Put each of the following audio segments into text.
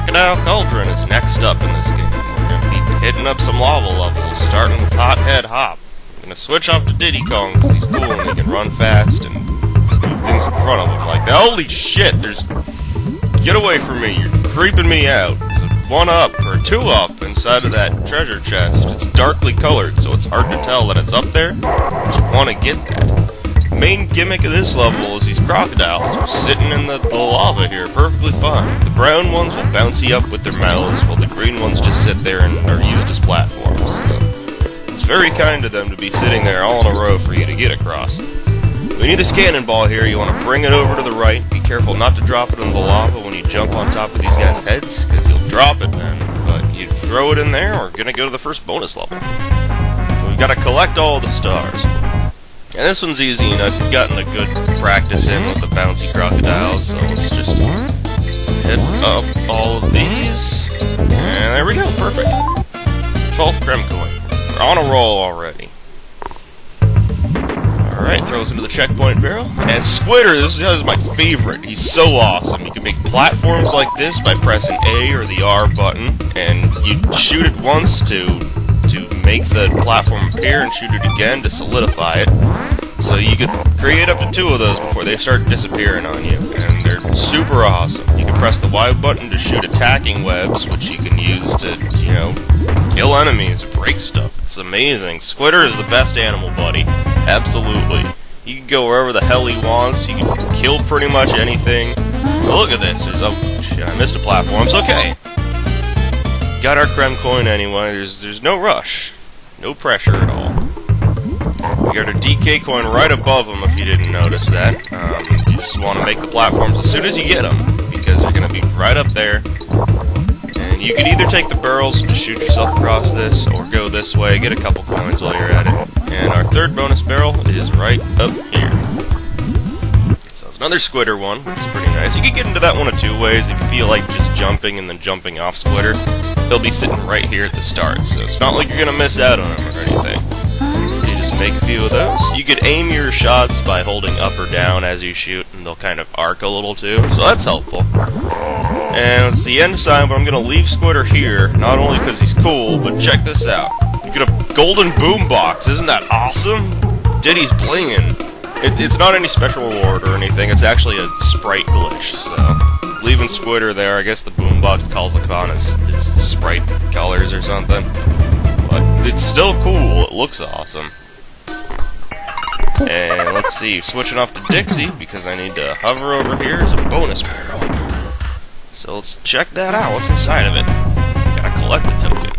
Crocodile Cauldron is next up in this game. We're going to be hitting up some lava levels, starting with Hothead Hop. I'm going to switch off to Diddy Kong because he's cool and he can run fast and do things in front of him like that. Holy shit, get away from me, you're creeping me out. There's a 1-up or a 2-up inside of that treasure chest. It's darkly colored, so it's hard to tell that it's up there, but you want to get that. The main gimmick of this level is these crocodiles are sitting in the lava here, perfectly fine. The brown ones will bounce you up with their mouths, while the green ones just sit there and are used as platforms. So it's very kind of them to be sitting there all in a row for you to get across. We need this cannonball here. You want to bring it over to the right. Be careful not to drop it in the lava when you jump on top of these guys' heads, because you'll drop it then. But you throw it in there, we're going to go to the first bonus level. So we've got to collect all the stars. And this one's easy enough. You've gotten a good practice in with the bouncy crocodiles, so let's just hit up all of these. And there we go, perfect. 12th creme coin. We're on a roll already. Alright, throws into the checkpoint barrel. And Squitter, this is my favorite. He's so awesome. You can make platforms like this by pressing A or the R button, and you shoot it once to make the platform appear and shoot it again to solidify it. So you could create up to 2 of those before they start disappearing on you, and they're super awesome. You can press the Y button to shoot attacking webs, which you can use to, kill enemies, break stuff. It's amazing. Squitter is the best animal buddy. Absolutely. You can go wherever the hell he wants. You can kill pretty much anything. But look at this. Oh, shit, I missed a platform. It's okay. Got our creme coin anyway. There's no rush. No pressure at all. We got our DK coin right above them, if you didn't notice that. You just want to make the platforms as soon as you get them, because they're going to be right up there. And you can either take the barrels and just shoot yourself across this, or go this way, get a couple coins while you're at it. And our third bonus barrel is right up here. So it's another Squitter one, which is pretty nice. You can get into that one of 2 ways. If you feel like just jumping and then jumping off Squitter, he'll be sitting right here at the start, so it's not like you're going to miss out on him or anything. You just make a few of those. You could aim your shots by holding up or down as you shoot, and they'll kind of arc a little too, so that's helpful. And it's the end sign, but I'm going to leave Squitter here, not only because he's cool, but check this out. You get a golden boombox. Isn't that awesome? Diddy's blingin'. It's not any special reward or anything, it's actually a sprite glitch, so leaving Squitter there, I guess the boombox calls upon his sprite colors or something. But it's still cool, it looks awesome. And let's see, switching off to Dixie, because I need to hover over here as a bonus barrel. So let's check that out, what's inside of it? Gotta collect the token.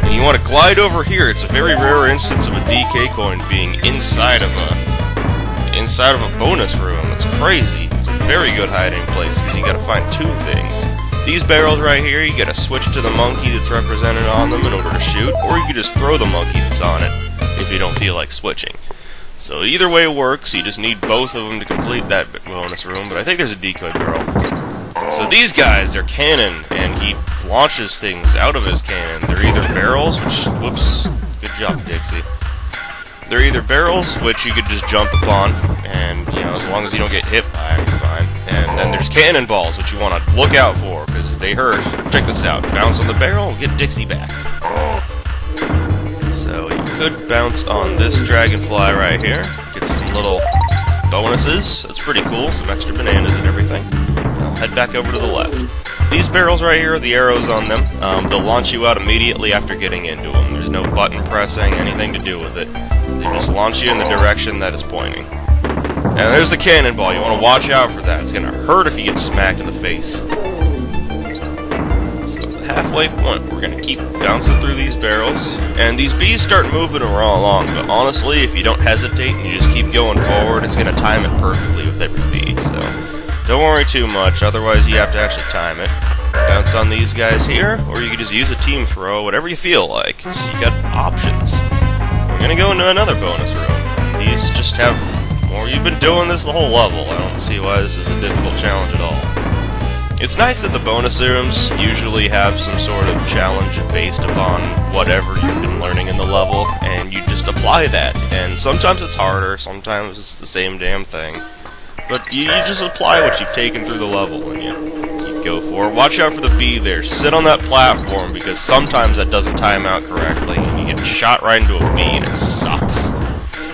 And you want to glide over here. It's a very rare instance of a DK coin being inside of a bonus room. It's crazy. It's a very good hiding place because you got to find 2 things. These barrels right here, you got to switch to the monkey that's represented on them in order to shoot, or you can just throw the monkey that's on it if you don't feel like switching. So either way works. You just need both of them to complete that bonus room. But I think there's a decoy barrel. So these guys, they're cannon, and he launches things out of his cannon. They're either barrels, which, whoops, good job, Dixie. They're either barrels, which you could just jump upon, and, as long as you don't get hit by them, you're fine. And then there's cannonballs, which you want to look out for, because they hurt. Check this out. Bounce on the barrel, get Dixie back. So you could bounce on this dragonfly right here. Get some little bonuses. That's pretty cool. Some extra bananas and everything. I'll head back over to the left. These barrels right here are the arrows on them. They'll launch you out immediately after getting into them. There's no button pressing, anything to do with it. They just launch you in the direction that it's pointing. And there's the cannonball. You want to watch out for that. It's going to hurt if you get smacked in the face. So the halfway point, we're going to keep bouncing through these barrels. And these bees start moving along, but honestly, if you don't hesitate and you just keep going forward, it's going to time it perfectly with every bee. So don't worry too much, otherwise you have to actually time it. Bounce on these guys here, or you can just use a team throw, whatever you feel like. So you got options. We're going to go into another bonus room. These just have more. You've been doing this the whole level. I don't see why this is a difficult challenge at all. It's nice that the bonus rooms usually have some sort of challenge based upon whatever you've been learning in the level, and you just apply that. And sometimes it's harder, sometimes it's the same damn thing. But you just apply what you've taken through the level, and you go for. Watch out for the bee there. Sit on that platform, because sometimes that doesn't time out correctly. You get shot right into a bee, and it sucks.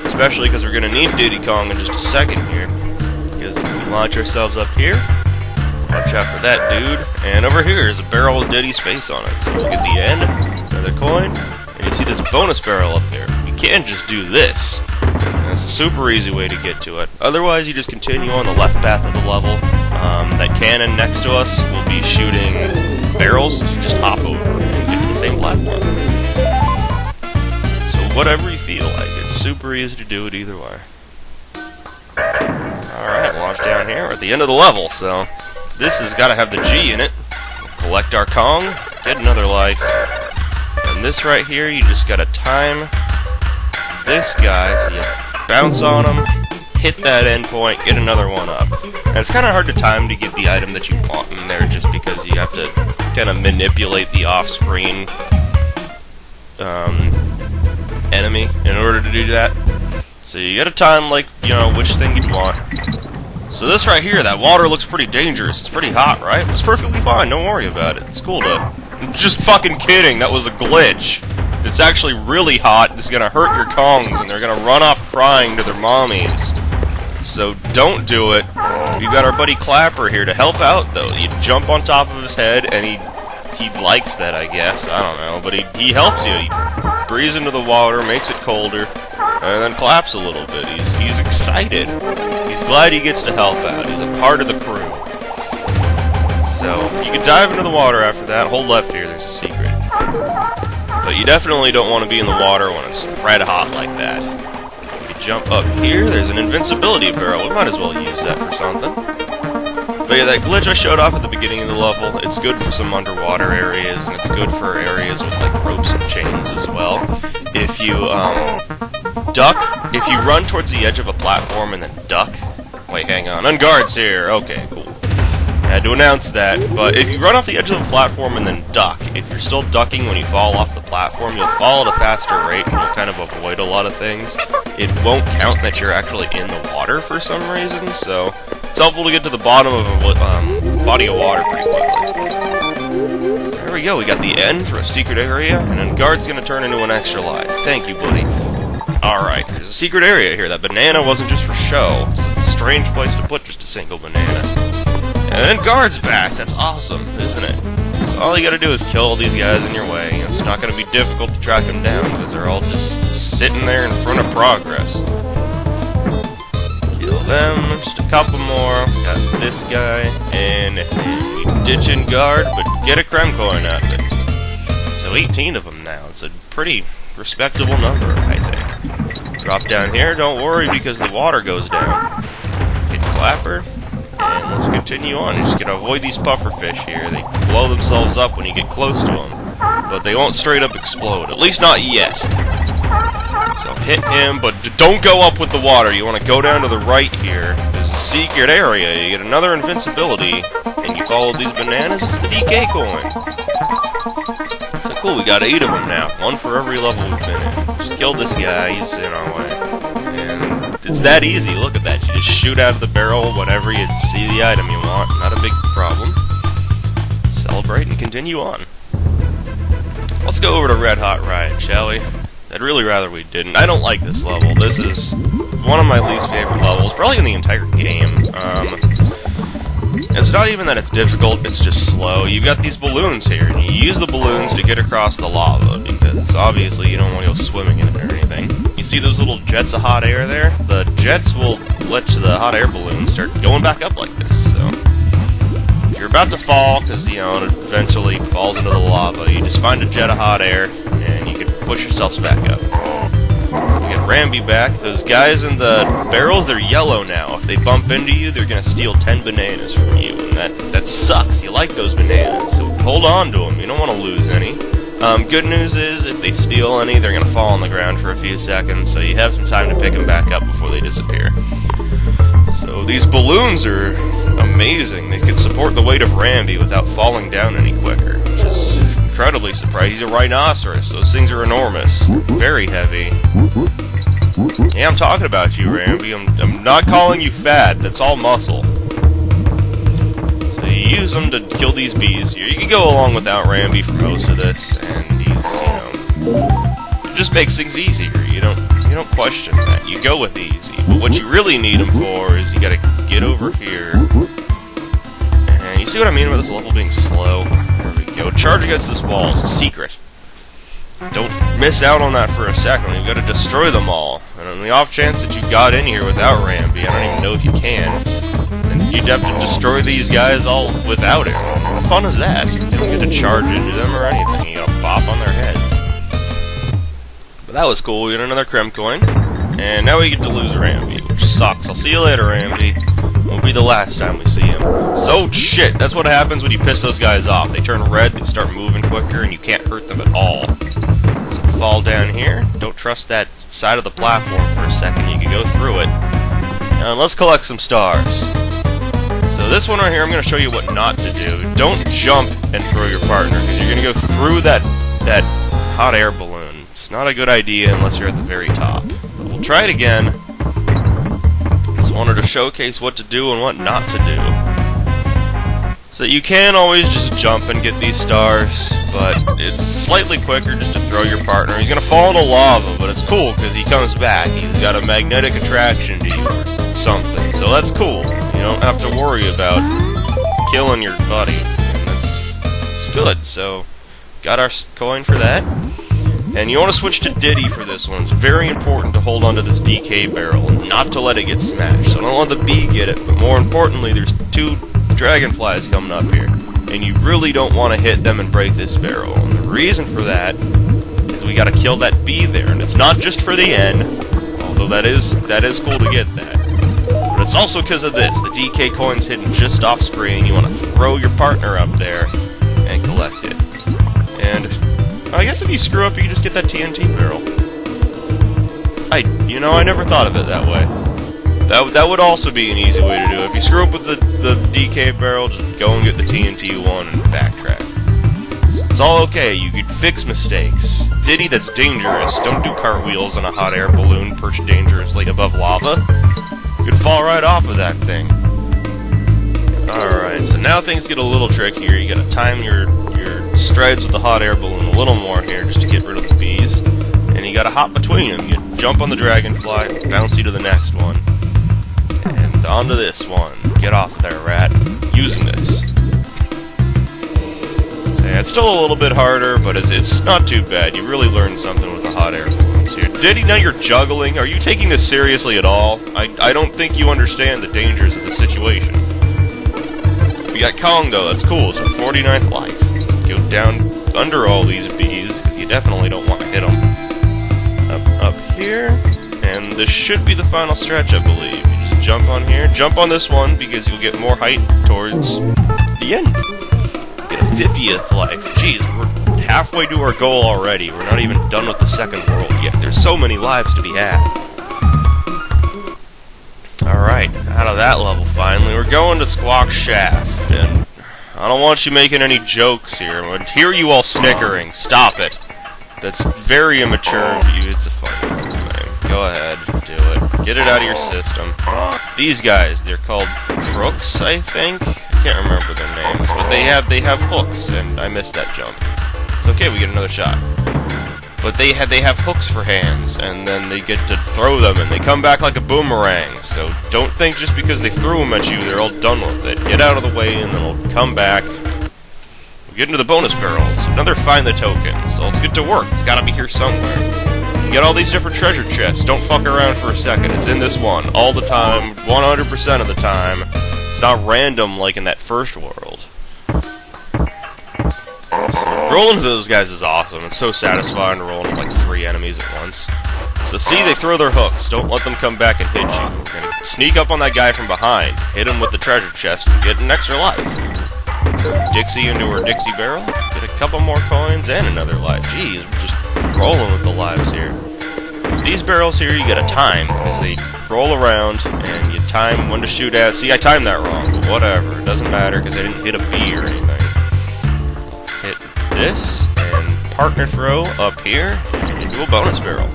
Especially because we're going to need Diddy Kong in just a second here. Because if we launch ourselves up here, watch out for that dude. And over here is a barrel with Diddy's face on it. So look at the end, another coin, and you see this bonus barrel up there. You can't just do this. That's a super easy way to get to it. Otherwise, you just continue on the left path of the level. That cannon next to us will be shooting barrels. You just hop over and get to the same platform. So whatever you feel like, it's super easy to do it either way. Alright, launch down here. We're at the end of the level, so this has got to have the G in it. Collect our Kong, get another life. And this right here, you just got to time this guy, so you bounce on him, hit that endpoint, get another one up. And it's kind of hard to time to get the item that you want in there, just because you have to kind of manipulate the off-screen enemy in order to do that. So you gotta time, like, you know, which thing you'd want. So this right here, that water looks pretty dangerous. It's pretty hot, right? It's perfectly fine, don't worry about it. It's cool to... I'm just fucking kidding, that was a glitch. It's actually really hot. It's gonna hurt your Kongs, and they're gonna run off crying to their mommies. So don't do it. We've got our buddy Clapper here to help out, though. You jump on top of his head, and he likes that, I guess. I don't know, but he helps you. He breathes into the water, makes it colder, and then claps a little bit. He's excited. He's glad he gets to help out. He's a part of the crew. So you can dive into the water after that. Hold left here. There's a secret. But you definitely don't want to be in the water when it's red hot like that. You can jump up here. There's an invincibility barrel. We might as well use that for something. But yeah, that glitch I showed off at the beginning of the level, it's good for some underwater areas, and it's good for areas with like ropes and chains as well. If you if you run towards the edge of a platform and then duck... Wait, hang on. Unguard's here. Okay, cool. I had to announce that, but if you run off the edge of the platform and then duck, if you're still ducking when you fall off the platform, you'll fall at a faster rate and you'll kind of avoid a lot of things. It won't count that you're actually in the water for some reason, so it's helpful to get to the bottom of a body of water pretty quickly. So there we go, we got the end for a secret area, and then Guard's going to turn into an extra life. Thank you, buddy. Alright, there's a secret area here. That banana wasn't just for show. It's a strange place to put just a single banana. And then Guard's back. That's awesome, isn't it? So all you gotta do is kill all these guys in your way. It's not gonna be difficult to track them down, because they're all just sitting there in front of progress. Kill them. Just a couple more. Got this guy. And we ditch in Guard, but get a creme coin out of it. So 18 of them now. It's a pretty respectable number, I think. Drop down here. Don't worry, because the water goes down. Hit Clapper. And let's continue on. You're just going to avoid these pufferfish here. They blow themselves up when you get close to them. But they won't straight up explode. At least not yet. So hit him, but don't go up with the water. You want to go down to the right here. There's a secret area. You get another invincibility. And you follow these bananas. It's the DK coin. So cool, we got 8 of them now. 1 for every level we've been in. Just killed this guy. He's in our way. And it's that easy. Look at that. You just shoot out of the barrel whenever you see the item you want. Not a big problem. Celebrate and continue on. Let's go over to Red Hot Riot, shall we? I'd really rather we didn't. I don't like this level. This is one of my least favorite levels, probably in the entire game. It's not even that it's difficult, it's just slow. You've got these balloons here, and you use the balloons to get across the lava, because obviously you don't want to go swimming in it or anything. You see those little jets of hot air there? The jets will let the hot air balloons start going back up like this, so... If you're about to fall, because, you know, it eventually falls into the lava, you just find a jet of hot air, and you can push yourselves back up. So we get Ramby back. Those guys in the barrels, they're yellow now. If they bump into you, they're going to steal 10 bananas from you, and that sucks. You like those bananas, so hold on to them. You don't want to lose any. Good news is, if they steal any, they're going to fall on the ground for a few seconds, so you have some time to pick them back up before they disappear. So these balloons are amazing. They can support the weight of Ramby without falling down any quicker, which is incredibly surprising. He's a rhinoceros. Those things are enormous. Very heavy. Yeah, I'm talking about you, Ramby. I'm not calling you fat. That's all muscle. So you you use them to kill these bees here. You can go along without Ramby for most of this, and he's, it just makes things easier. You don't question that. You go with easy. But what you really need him for is you gotta get over here. And you see what I mean about this level being slow? There we go. Charge against this wall. It's a secret. Don't miss out on that for a second. You've got to destroy them all. And on the off chance that you got in here without Ramby, I don't even know if you can, then you'd have to destroy these guys all without it. What fun is that? You don't get to charge into them or anything. You gotta bop on their heads. But that was cool. We got another Crem coin. And now we get to lose Ramby, which sucks. I'll see you later, Ramby. Won't be the last time we see him. So, shit, that's what happens when you piss those guys off. They turn red, they start moving quicker, and you can't hurt them at all. So, fall down here. Don't trust that side of the platform for a second. You can go through it. And let's collect some stars. So, this one right here, I'm going to show you what not to do. Don't jump and throw your partner, because you're going to go through that hot air balloon. It's not a good idea unless you're at the very top. But we'll try it again. Wanted to showcase what to do and what not to do. So you can always just jump and get these stars, but it's slightly quicker just to throw your partner. He's gonna fall into lava, but it's cool because he comes back. He's got a magnetic attraction to you or something, so that's cool. You don't have to worry about killing your buddy, and it's good. So got our coin for that. And you want to switch to Diddy for this one. It's very important to hold onto this DK barrel and not to let it get smashed. So don't let the bee get it, but more importantly, there's 2 dragonflies coming up here. And you really don't want to hit them and break this barrel. And the reason for that is we got to kill that bee there. And it's not just for the end, although that is cool to get that. But it's also because of this. The DK coin's hidden just off screen. You want to throw your partner up there and collect it. And I guess if you screw up, you can just get that TNT barrel. I never thought of it that way. That would also be an easy way to do it. If you screw up with the DK barrel, just go and get the TNT one and backtrack. It's all okay. You could fix mistakes. Diddy, that's dangerous. Don't do cartwheels on a hot air balloon perched dangerously above lava. You could fall right off of that thing. Alright, so now things get a little trickier. You gotta time your strides with the hot air balloon a little more here just to get rid of the bees. And you gotta hop between them. You jump on the dragonfly, bounce you to the next one. And onto this one. Get off there, rat. Using this. So yeah, it's still a little bit harder, but it's not too bad. You really learned something with the hot air balloons here. Diddy, now you're juggling. Are you taking this seriously at all? I don't think you understand the dangers of the situation. We got Kong, though. That's cool. It's our 49th life. Go down under all these bees, because you definitely don't want to hit them. Up here, and this should be the final stretch, I believe. You just jump on here, jump on this one, because you'll get more height towards the end. Get a 50th life. Jeez, we're halfway to our goal already. We're not even done with the second world yet. There's so many lives to be had. Alright, out of that level finally. We're going to Squawk Shaft, and I don't want you making any jokes here. I hear you all snickering. Stop it. That's very immature of you. It's a funny thing. Go ahead, do it. Get it out of your system. These guys, they're called crooks, I think? I can't remember their names, but they have hooks, and I missed that jump. It's okay, we get another shot. But they have hooks for hands, and then they get to throw them, and they come back like a boomerang. So don't think just because they threw them at you, they're all done with it. Get out of the way, and then they'll come back. We get into the bonus barrels. Another find the token. So let's get to work. It's got to be here somewhere. You get all these different treasure chests. Don't fuck around for a second. It's in this one all the time, 100% of the time. It's not random like in that first world. Rolling into those guys is awesome. It's so satisfying to roll into like 3 enemies at once. So see, they throw their hooks. Don't let them come back and hit you. We're gonna sneak up on that guy from behind, hit him with the treasure chest, and get an extra life. Dixie into her Dixie barrel, get a couple more coins and another life. Jeez, we're just rolling with the lives here. These barrels here, you gotta time, because they roll around, and you time when to shoot at. See, I timed that wrong, but whatever. It doesn't matter, because I didn't hit a bee or anything. Hit this, and partner throw up here, into a bonus barrel.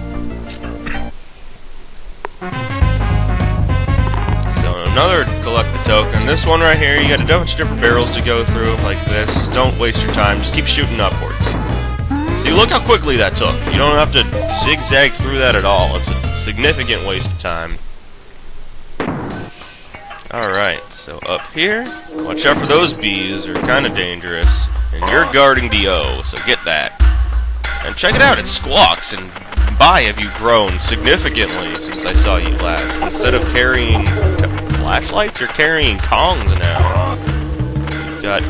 So, another collect the token. This one right here, you got a bunch of different barrels to go through, like this. Don't waste your time, just keep shooting upwards. See, look how quickly that took. You don't have to zigzag through that at all. It's a significant waste of time. Alright, so up here, watch out for those bees, they're kind of dangerous. And you're guarding the O, so get that. And check it out, it squawks, and by have you grown significantly since I saw you last. Instead of carrying flashlights, you're carrying Kongs now. You've got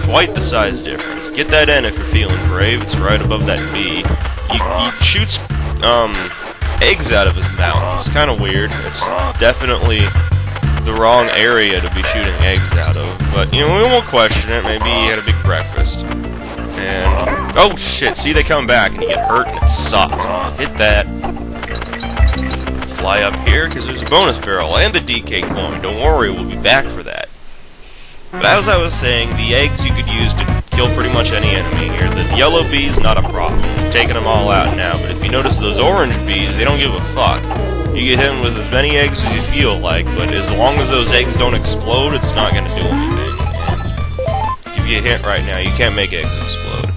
quite the size difference. Get that N if you're feeling brave, it's right above that B. He shoots eggs out of his mouth, it's kind of weird. It's definitely the wrong area to be shooting eggs out of, but, you know, we won't question it. Maybe he had a big breakfast. And, oh shit, see, they come back and you get hurt and it sucks. Hit that. Fly up here, because there's a bonus barrel and the DK coin. Don't worry, we'll be back for that. But as I was saying, the eggs you could use to kill pretty much any enemy here. The yellow bees, not a problem. I'm taking them all out now, but if you notice those orange bees, they don't give a fuck. You get hit with as many eggs as you feel like, but as long as those eggs don't explode, it's not going to do anything. And give you a hint right now, you can't make eggs explode.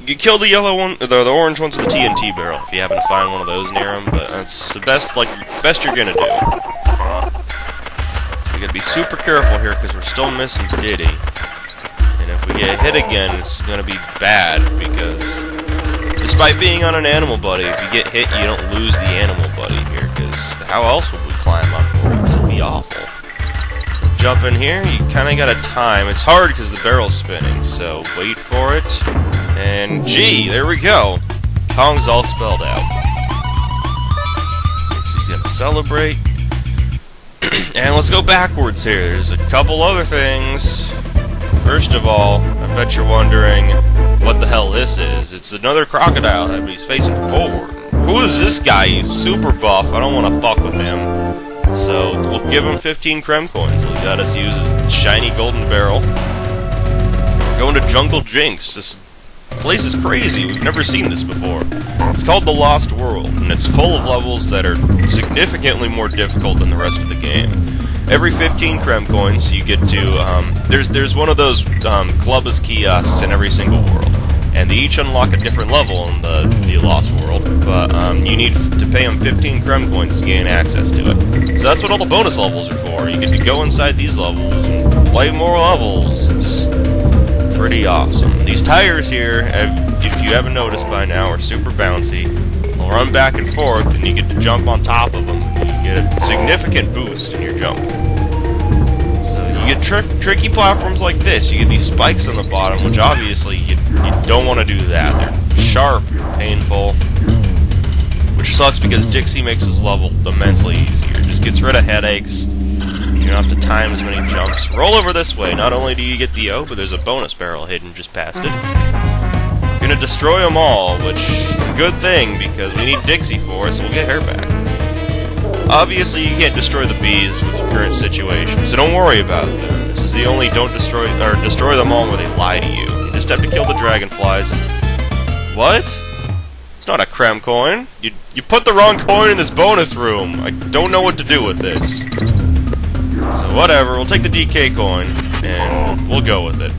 You kill the yellow one, the orange ones with the TNT barrel if you happen to find one of those near them, but that's the best you're going to do. So we got to be super careful here because we're still missing Diddy. And if we get hit again, it's going to be bad because despite being on an animal buddy, if you get hit, you don't lose the animal buddy here, because how else would we climb upwards? This would be awful. So jump in here, you kind of got to time. It's hard because the barrel's spinning, so wait for it. And G, there we go. Kong's all spelled out. He's going to celebrate. And let's go backwards here. There's a couple other things. First of all, I bet you're wondering what the hell this is. It's another crocodile head, but he's facing forward. Who is this guy? He's super buff. I don't want to fuck with him. So we'll give him 15 creme coins. We got us use a shiny golden barrel. We're going to Jungle Jinx. This place is crazy. We've never seen this before. It's called the Lost World, and it's full of levels that are significantly more difficult than the rest of the game. Every 15 creme coins, you get to, there's one of those Clubba's kiosks in every single world, and they each unlock a different level in the Lost World, but you need to pay them 15 creme coins to gain access to it. So that's what all the bonus levels are for. You get to go inside these levels and play more levels. It's pretty awesome. These tires here, if you haven't noticed by now, are super bouncy. They'll run back and forth, and you get to jump on top of them. You get a significant boost in your jump. So you get tricky platforms like this. You get these spikes on the bottom, which obviously you don't want to do that. They're sharp, painful, which sucks because Dixie makes this level immensely easier. Just gets rid of headaches. You don't have to time as many jumps. Roll over this way. Not only do you get the O, but there's a bonus barrel hidden just past it. You're going to destroy them all, which is a good thing because we need Dixie for it, so we'll get her back. Obviously, you can't destroy the bees with your current situation, so don't worry about them. This is the only don't destroy them all where they lie to you. You just have to kill the dragonflies and... What? It's not a creme coin. You put the wrong coin in this bonus room. I don't know what to do with this. So whatever, we'll take the DK coin, and we'll go with it.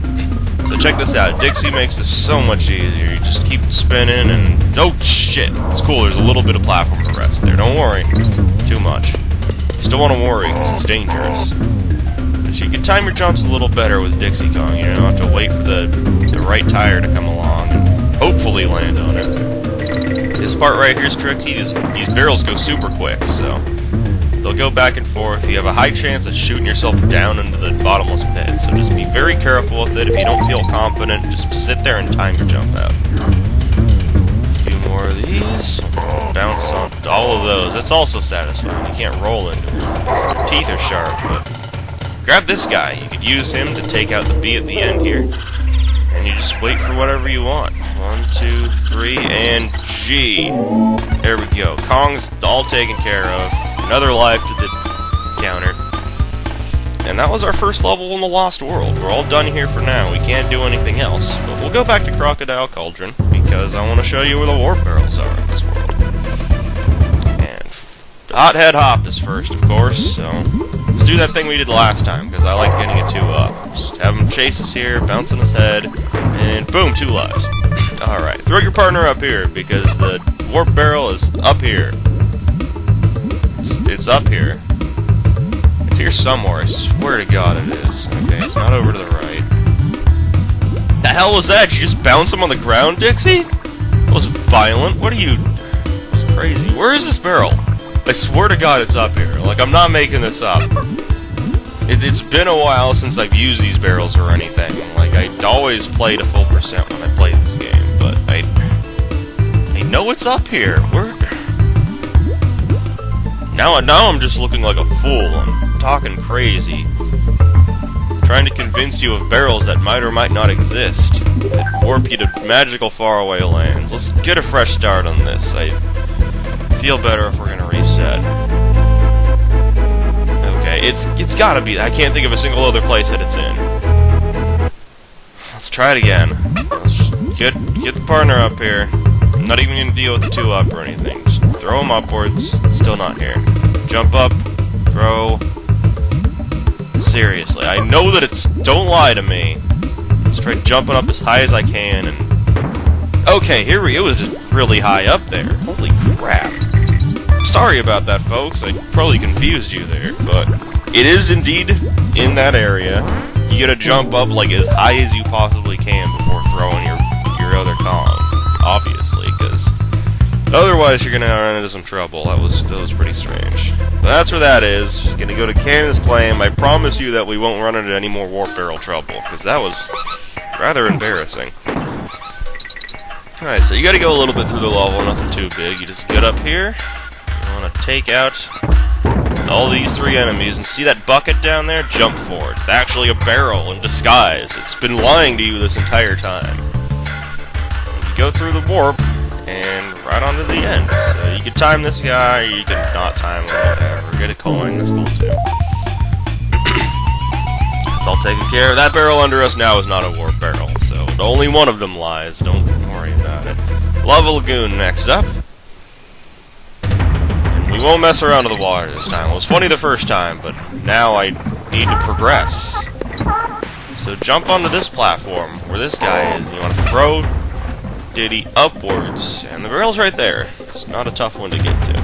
So check this out, Dixie makes this so much easier. You just keep spinning and... Oh shit! It's cool, there's a little bit of platform arrest there. Don't worry too much. You still want to worry, because it's dangerous. But you can time your jumps a little better with Dixie Kong. You don't have to wait for the right tire to come along and hopefully land on it. This part right here is tricky. These barrels go super quick, so... They'll go back and forth. You have a high chance of shooting yourself down into the bottomless pit, so just be very careful with it. If you don't feel confident, just sit there and time your jump out. A few more of these. Bounce on all of those. That's also satisfying. You can't roll into them because their teeth are sharp, but grab this guy. You could use him to take out the bee at the end here, and you just wait for whatever you want. 1, 2, 3, and G. There we go. Kong's all taken care of. Another life to the counter. And that was our first level in the Lost World. We're all done here for now. We can't do anything else. But we'll go back to Crocodile Cauldron, because I want to show you where the warp barrels are in this world. And Hothead Hop is first, of course, so... Let's do that thing we did last time, because I like getting it 2 up. Just have him chase us here, bounce on his head, and boom, 2 lives. Alright, throw your partner up here, because the warp barrel is up here. It's up here. It's here somewhere, I swear to God it is. Okay, it's not over to the right. The hell was that? Did you just bounce him on the ground, Dixie? That was violent. What are you... That was crazy. Where is this barrel? I swear to God it's up here. Like, I'm not making this up. It's been a while since I've used these barrels or anything. Like, I always play to full percent when I play this game, but I know it's up here. Where... Now I'm just looking like a fool. I'm talking crazy. Trying to convince you of barrels that might or might not exist. That warp you to magical faraway lands. Let's get a fresh start on this. I feel better if we're gonna reset. Okay, it's gotta be. I can't think of a single other place that it's in. Let's try it again. Let's just get the partner up here. I'm not even gonna deal with the 2 up or anything. Just throw him upwards. Still not here. Jump up. Throw. Seriously, I know that it's... Don't lie to me. Let's try jumping up as high as I can, and... Okay, it was just really high up there. Holy crap. Sorry about that, folks. I probably confused you there, but... It is indeed in that area. You gotta jump up, like, as high as you possibly can before throwing your other column. Obviously, because... Otherwise, you're gonna run into some trouble. That was pretty strange. But that's where that is. Just gonna go to Cannon's Claim. I promise you that we won't run into any more warp barrel trouble, because that was rather embarrassing. Alright, so you gotta go a little bit through the level, nothing too big. You just get up here. You wanna take out all these 3 enemies, and see that bucket down there? Jump for it. It's actually a barrel in disguise. It's been lying to you this entire time. You go through the warp, and right on to the end. So you can time this guy, or you can not time him, whatever. Get a coin, that's cool too. That's all taken care of. That barrel under us now is not a warp barrel, so only one of them lies. Don't worry about it. Lava Lagoon next up. And we won't mess around with the water this time. It was funny the first time, but now I need to progress. So jump onto this platform where this guy is, and you want to throw Diddy upwards, and the barrel's right there. It's not a tough one to get to.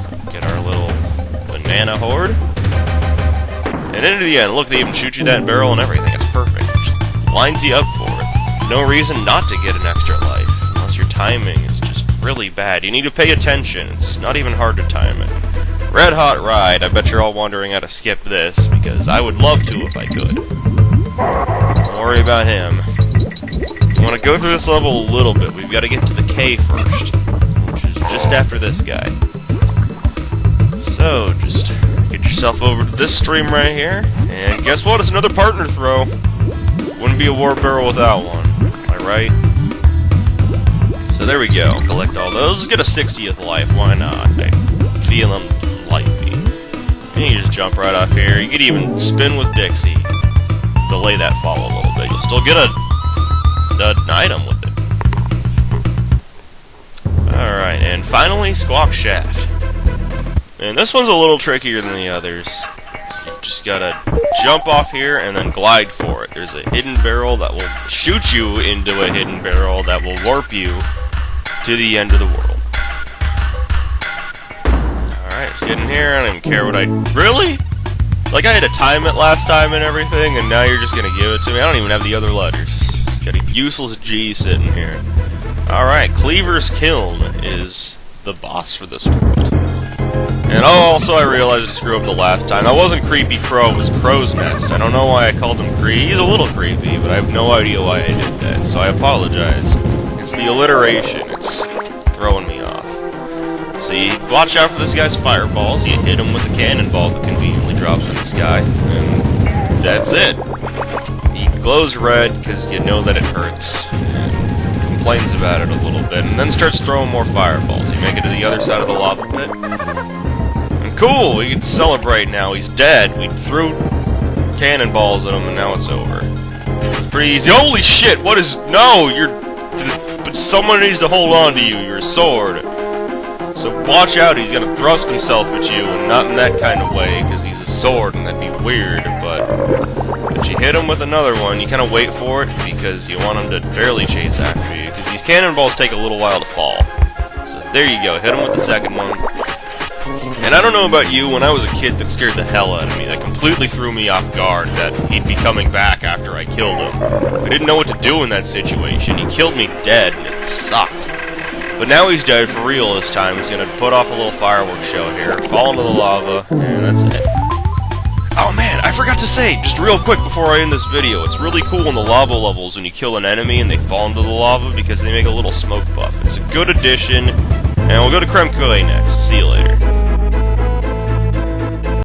So get our little banana horde, and into the end. Look, they even shoot you that barrel and everything. It's perfect. It just lines you up for it. No reason not to get an extra life, unless your timing is just really bad. You need to pay attention. It's not even hard to time it. Red Hot Ride. I bet you're all wondering how to skip this, because I would love to if I could. Don't worry about him. We want to go through this level a little bit. We've got to get to the K first, which is just after this guy. So, just get yourself over to this stream right here, and guess what? It's another partner throw. Wouldn't be a warp barrel without one. Am I right? So there we go. Collect all those. Let's get a 60th life. Why not? I'm feeling lifey. And you just jump right off here. You could even spin with Dixie. Delay that fall a little bit. You'll still get an item with it. Alright, and finally, Squawk Shaft. And this one's a little trickier than the others. You just gotta jump off here and then glide for it. There's a hidden barrel that will shoot you into a hidden barrel that will warp you to the end of the world. Alright, let's get in here. I don't even care what I... Really? Like, I had to time it last time and everything, and now you're just gonna give it to me? I don't even have the other letters. Got a useless G sitting here. Alright, Cleaver's Kiln is the boss for this world. And also I realized to screw up the last time. That wasn't Creepy Crow, it was Crow's Nest. I don't know why I called him Creepy. He's a little creepy, but I have no idea why I did that, so I apologize. It's the alliteration. It's throwing me off. So you watch out for this guy's fireballs. You hit him with a cannonball that conveniently drops in the sky. And that's it. He glows red because you know that it hurts. And complains about it a little bit. And then starts throwing more fireballs. You make it to the other side of the lava pit. And cool! We can celebrate now. He's dead. We threw cannonballs at him and now it's over. It's pretty easy. Holy shit! What is... No! You're... But someone needs to hold on to you. Your sword. So watch out, he's gonna thrust himself at you, and not in that kind of way, because he's a sword, and that'd be weird, but you hit him with another one, you kind of wait for it, because you want him to barely chase after you, because these cannonballs take a little while to fall. So there you go, hit him with the second one. And I don't know about you, when I was a kid, that scared the hell out of me. That completely threw me off guard, that he'd be coming back after I killed him. I didn't know what to do in that situation. He killed me dead, and it sucked. But now he's dead for real this time. He's gonna put off a little fireworks show here, fall into the lava, and that's it. Oh man, I forgot to say, just real quick before I end this video, it's really cool in the lava levels when you kill an enemy and they fall into the lava because they make a little smoke buff. It's a good addition, and we'll go to Creme Brulee next. See you later.